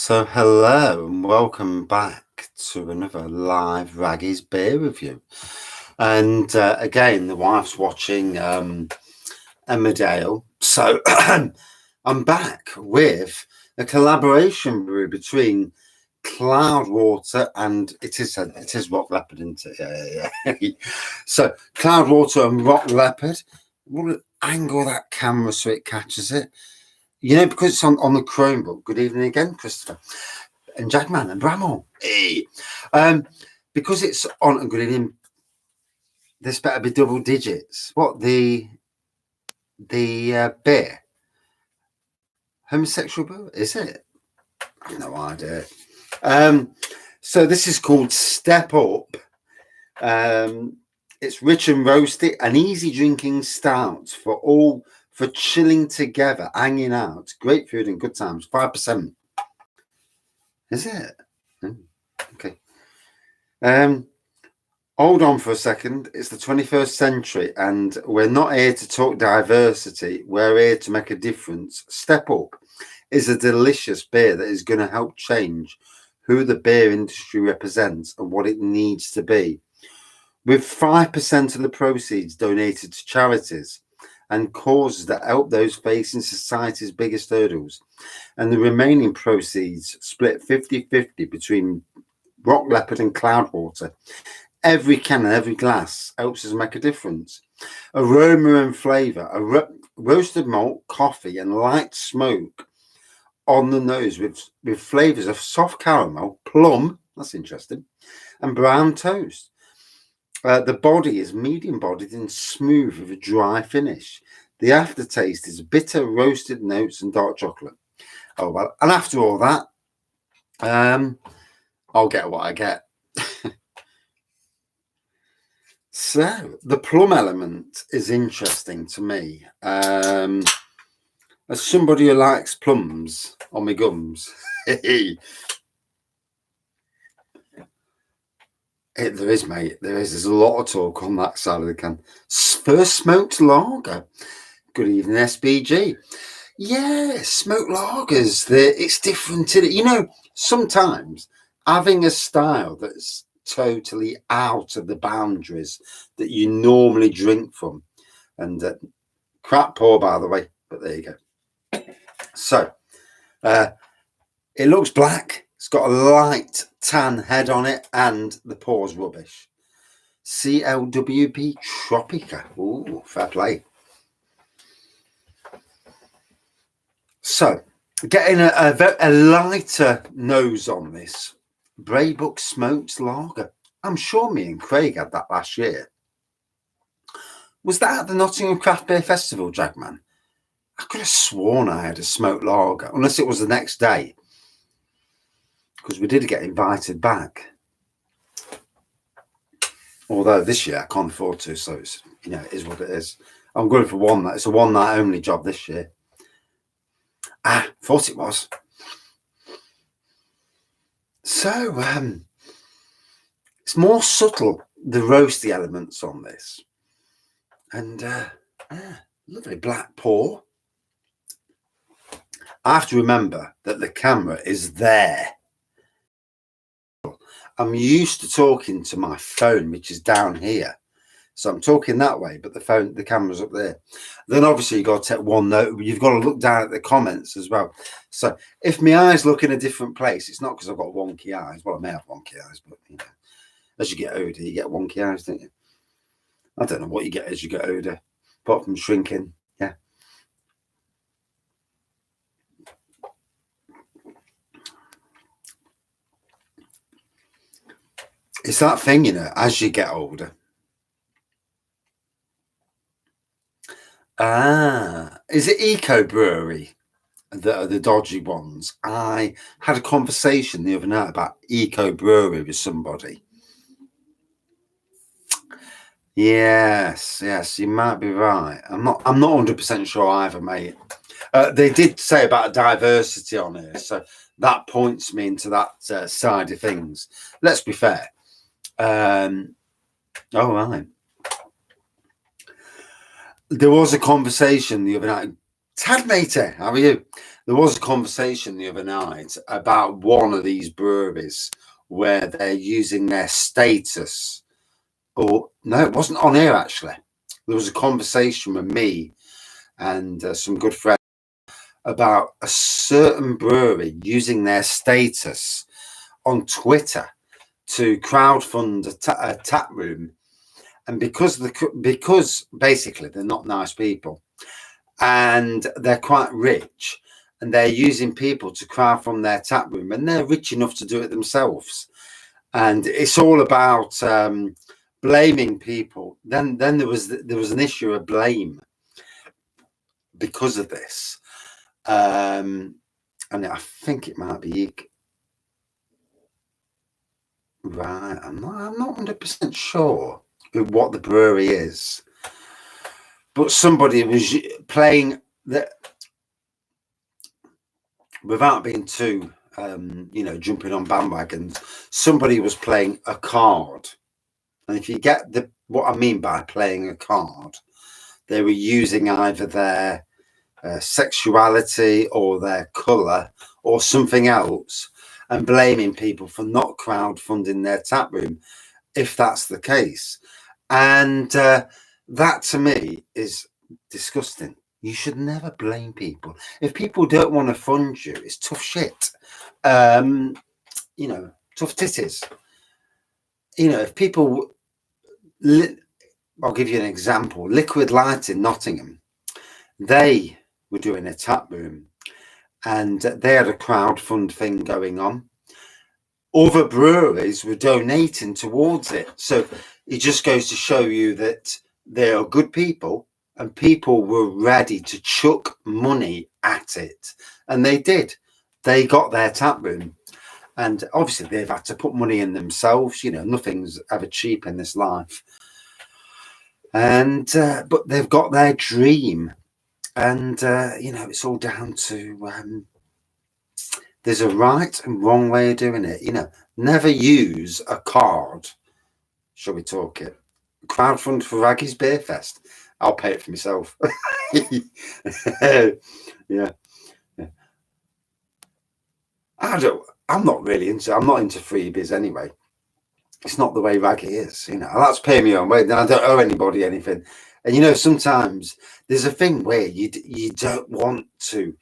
So hello and welcome back to another live Wraggys beer review. And again, the wife's watching Emmerdale. So I'm back with a collaboration brew between Cloudwater and it is Rock Leopard, isn't it? Yeah. So Cloudwater and Rock Leopard. We'll angle that camera so it catches it. You know, because it's on the Chromebook. Good evening again, Christopher and Jackman and Bramall. Hey. Because it's on a good evening. This better be double digits. What the beer? Homosexual brew? Is it? I have no idea. So this is called Step Up. It's rich and roasty, an easy drinking stout for chilling together, hanging out, great food and good times. 5%. Is it? Okay. Hold on for a second. It's the 21st century, and we're not here to talk diversity. We're here to make a difference. Step Up is a delicious beer that is going to help change who the beer industry represents and what it needs to be. With 5% of the proceeds donated to charities and causes that help those facing society's biggest hurdles, and the remaining proceeds split 50-50 between Rock Leopard and Cloudwater. Every can and every glass helps us make a difference. Aroma and flavour, roasted malt, coffee and light smoke on the nose with flavours of soft caramel, plum, that's interesting, and brown toast. The body is medium-bodied and smooth with a dry finish. The aftertaste is bitter roasted notes and dark chocolate. Oh, well, and after all that, I'll get what I get. So, the plum element is interesting to me. As somebody who likes plums on my gums, there is, mate. There's a lot of talk on that side of the can. First smoked lager. Good evening, SBG. Yeah, smoked lagers. It's different. You know, sometimes having a style that's totally out of the boundaries that you normally drink from. And crap pour, by the way. But there you go. So, it looks black. It's got a light tan head on it, and the pour's rubbish. CLWP Tropica. Ooh, fair play. So, getting a lighter nose on this. Braybook Smoked Lager. I'm sure me and Craig had that last year. Was that at the Nottingham Craft Beer Festival, Jagman? I could have sworn I had a smoked lager, unless it was the next day. Because we did get invited back. Although this year I can't afford to, so it's, you know, it is what it is. I'm going for one night. It's a one night only job this year. Thought it was. So it's more subtle, the roasty elements on this. And lovely black pour. I have to remember that the camera is there. I'm used to talking to my phone, which is down here. So I'm talking that way, but the camera's up there. Then obviously you've got to take one note. You've got to look down at the comments as well. So if my eyes look in a different place, it's not because I've got wonky eyes. Well, I may have wonky eyes, but you know, as you get older, you get wonky eyes, don't you? I don't know what you get as you get older, apart from shrinking. Yeah. It's that thing, you know, as you get older. Is it Eco Brewery that are the dodgy ones? I had a conversation the other night about Eco Brewery with somebody. Yes, you might be right. I'm not 100% sure either, mate. They did say about diversity on here, so that points me into that side of things. Let's be fair. All right. There was a conversation the other night. Tad Mater, how are you? There was a conversation the other night about one of these breweries where they're using their status, or no, it wasn't on air actually. There was a conversation with me and some good friends about a certain brewery using their status on Twitter to crowdfund a tap room, and because basically they're not nice people and they're quite rich, and they're using people to crowdfund their tap room, and they're rich enough to do it themselves, and it's all about blaming people. Then there was an issue of blame because of this, and I think it might be right. I'm not 100% sure what the brewery is, but somebody was playing that without being too jumping on bandwagons. Somebody was playing a card, and if you get what I mean by playing a card, they were using either their sexuality or their color or something else and blaming people for not crowdfunding their tap room, if that's the case. And that to me is disgusting. You should never blame people. If people don't want to fund you, it's tough shit. Tough titties. If people, I'll give you an example. Liquid Light in Nottingham, they were doing a tap room and they had a crowdfund thing going on. Other breweries were donating towards it. So it just goes to show you that they are good people, and people were ready to chuck money at it. And they did. They got their tap room. And obviously they've had to put money in themselves. Nothing's ever cheap in this life. And but they've got their dream. And, it's all down to there's a right and wrong way of doing it. Never use a card. Shall we talk it? Crowdfund for Wraggys Beer Fest. I'll pay it for myself. Yeah. I'm not into freebies anyway. It's not the way Wraggy is. I like to pay my own way. Then I don't owe anybody anything. And sometimes there's a thing where you don't want to,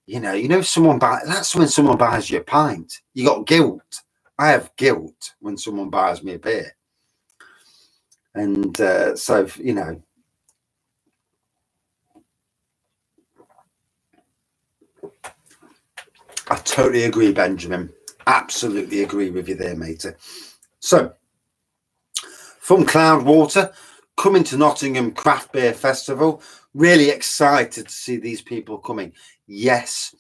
if someone that's when someone buys you a pint. You got guilt. I have guilt when someone buys me a beer. And so, I totally agree, Benjamin. Absolutely agree with you there, matey. So, from Cloudwater, coming to Nottingham Craft Beer Festival. Really excited to see these people coming. Yes,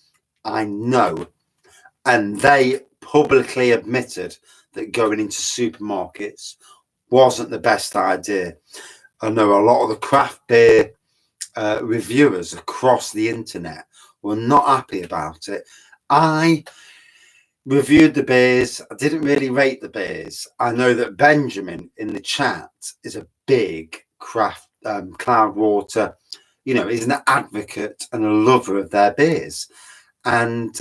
I know. And they publicly admitted that going into supermarkets wasn't the best idea. I know a lot of the craft beer reviewers across the internet were not happy about it. I reviewed the beers. I didn't really rate the beers. I know that Benjamin in the chat is a big craft Cloudwater, he's an advocate and a lover of their beers. And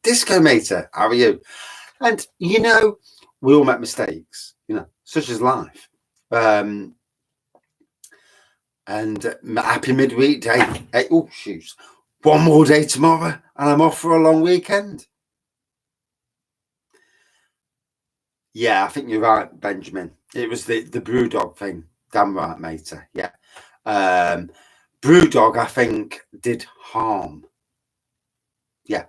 Disco Mater, how are you? And we all make mistakes, such as life. And happy midweek day. Hey, oh, shoot. One more day tomorrow, and I'm off for a long weekend. Yeah, I think you're right, Benjamin. It was the Brewdog thing. Damn right, mater. Yeah. Brewdog, I think, did harm. Yeah.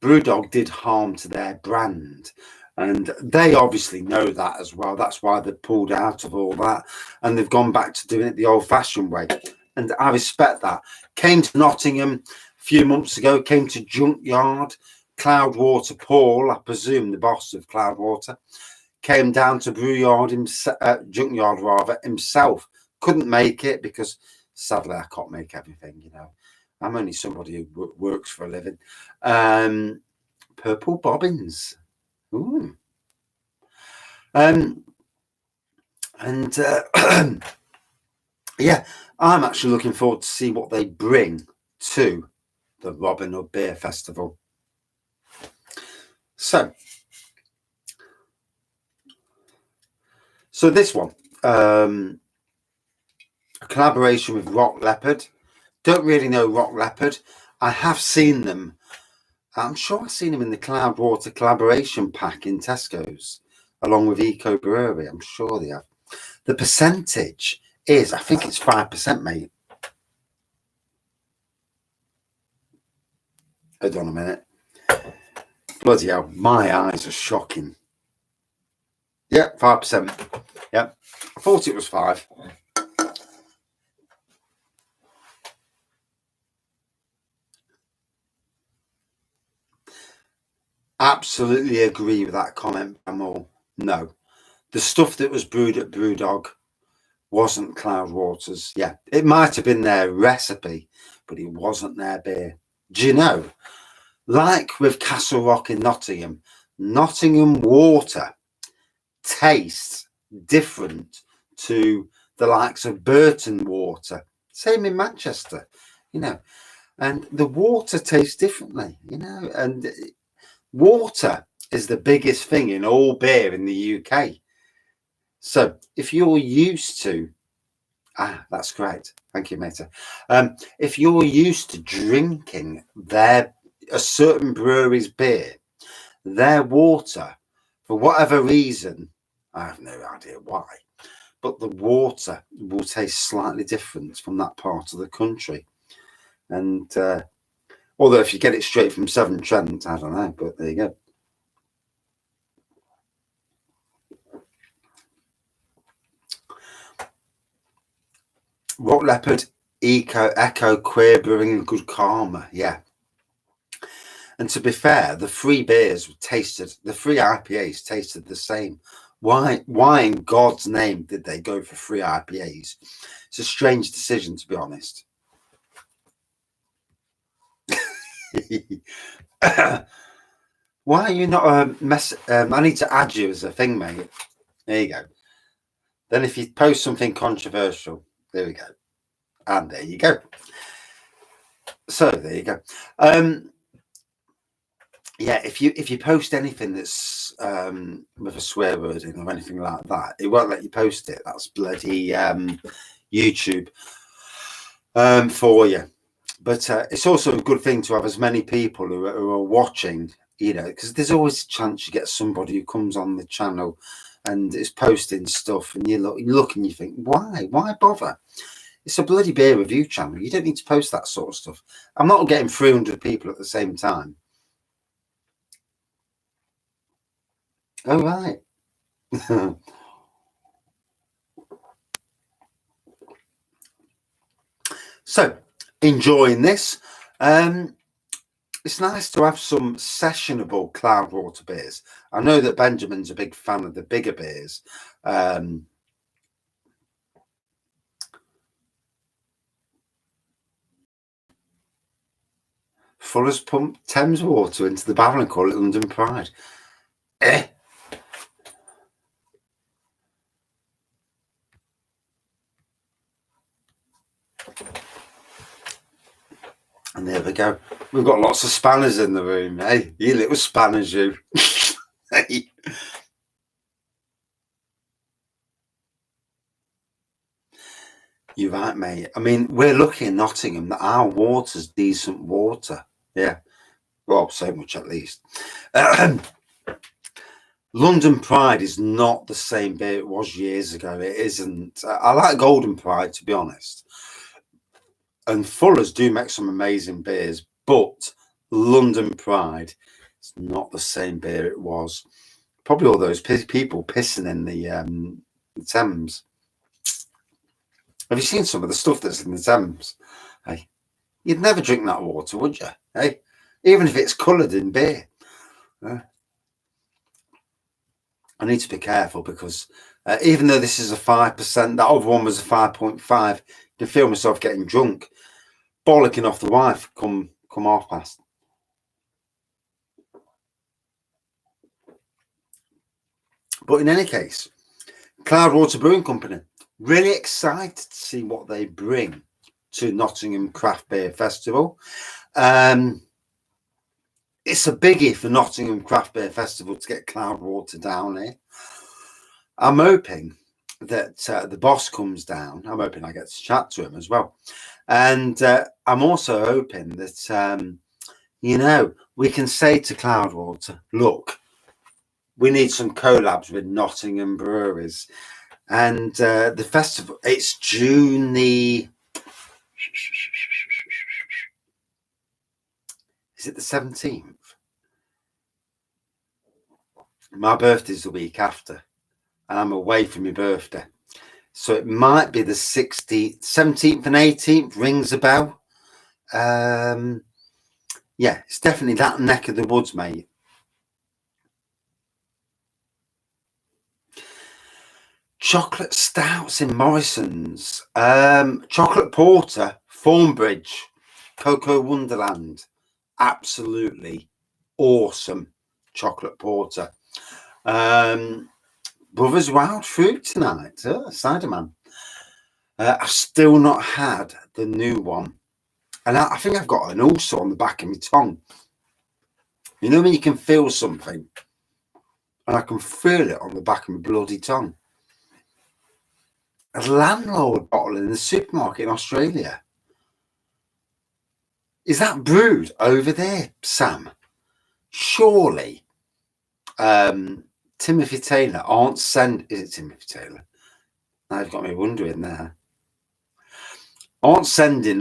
Brewdog did harm to their brand. And they obviously know that as well. That's why they pulled out of all that. And they've gone back to doing it the old-fashioned way. And I respect that. Came to Nottingham a few months ago, came to Junkyard. Cloudwater Paul, I presume the boss of Cloudwater, came down to Junkyard rather himself. Couldn't make it because sadly I can't make everything, I'm only somebody who works for a living. Purple bobbins. Ooh. Yeah, I'm actually looking forward to see what they bring to the Robin Hood Beer Festival. So this one, a collaboration with Rock Leopard. Don't really know Rock Leopard. I have seen them. I'm sure I've seen them in the Cloudwater collaboration pack in Tesco's, along with Eco Brewery. I'm sure they have. The percentage is, I think it's 5%, mate. Hold on a minute. Bloody hell, my eyes are shocking. Yeah, 5%. Yeah, I thought it was 5. Absolutely agree with that comment, Bramall. No, the stuff that was brewed at Brewdog wasn't Cloudwater's. Yeah, it might have been their recipe, but it wasn't their beer. Do you know? Like with Castle Rock in Nottingham, Nottingham water tastes different to the likes of Burton water. Same in Manchester, you know, and the water tastes differently, you know, and water is the biggest thing in all beer in the UK. So if you're used to, that's great. Thank you, Meta. If you're used to drinking a certain brewery's beer, their water, for whatever reason, I have no idea why, but the water will taste slightly different from that part of the country. And although if you get it straight from Severn Trent, I don't know, but there you go. Rock Leopard, Echo, Queer Brewing, and Good Karma. Yeah. And to be fair, the three beers the three IPAs tasted the same. Why in God's name did they go for 3 IPAs? It's a strange decision, to be honest. Why are you not I need to add you as a thing, mate. There you go. Then if you post something controversial, there we go. And there you go. So there you go. Yeah, if you post anything that's with a swear word in or anything like that, it won't let you post it. That's bloody YouTube for you. But it's also a good thing to have as many people who are watching, you know, because there's always a chance you get somebody who comes on the channel and is posting stuff, and you look and you think, why bother? It's a bloody beer review channel. You don't need to post that sort of stuff. I'm not getting 300 people at the same time. Oh, right. So, enjoying this. It's nice to have some sessionable Cloudwater beers. I know that Benjamin's a big fan of the bigger beers. Fuller's pumped Thames water into the barrel and call it London Pride. And there we go. We've got lots of spanners in the room. Hey, you little spanners, you. Hey. You're right, mate. I mean, we're lucky in Nottingham that our water's decent water. Yeah. Well, so much at least. London Pride is not the same beer it was years ago. It isn't. I like Golden Pride, to be honest. And Fuller's do make some amazing beers, but London Pride is not the same beer it was. Probably all those people pissing in the Thames. Have you seen some of the stuff that's in the Thames? Hey, you'd never drink that water, would you? Hey, even if it's coloured in beer. I need to be careful because even though this is a 5%, that other one was a 5.5. I can feel myself getting drunk, bollocking off the wife come half past. But in any case, Cloudwater Brewing Company, Really excited to see what they bring to Nottingham Craft Beer Festival. It's a biggie for Nottingham Craft Beer Festival to get Cloudwater down here. I'm hoping that the boss comes down. I'm hoping I get to chat to him as well. And I'm also hoping that, you know, we can say to Cloudwater, look, we need some collabs with Nottingham breweries. And the festival, it's June the... Is it the 17th? My birthday's the week after, and I'm away for my birthday. So it might be the 16th, 17th and 18th, rings a bell. Yeah, it's definitely that neck of the woods, mate. Chocolate stouts in Morrison's. Chocolate porter, Thornbridge, Cocoa Wonderland. Absolutely awesome chocolate porter. Brothers Wild Fruit tonight, cider man. I've still not had the new one, and I think I've got an ulcer on the back of my tongue. You know when you can feel something, and I can feel it on the back of my bloody tongue. A landlord bottle in the supermarket in Australia. Is that brewed over there, Sam? Surely Timothy Taylor aren't send. Is it Timothy Taylor? Now you've got me wondering there. Aren't sending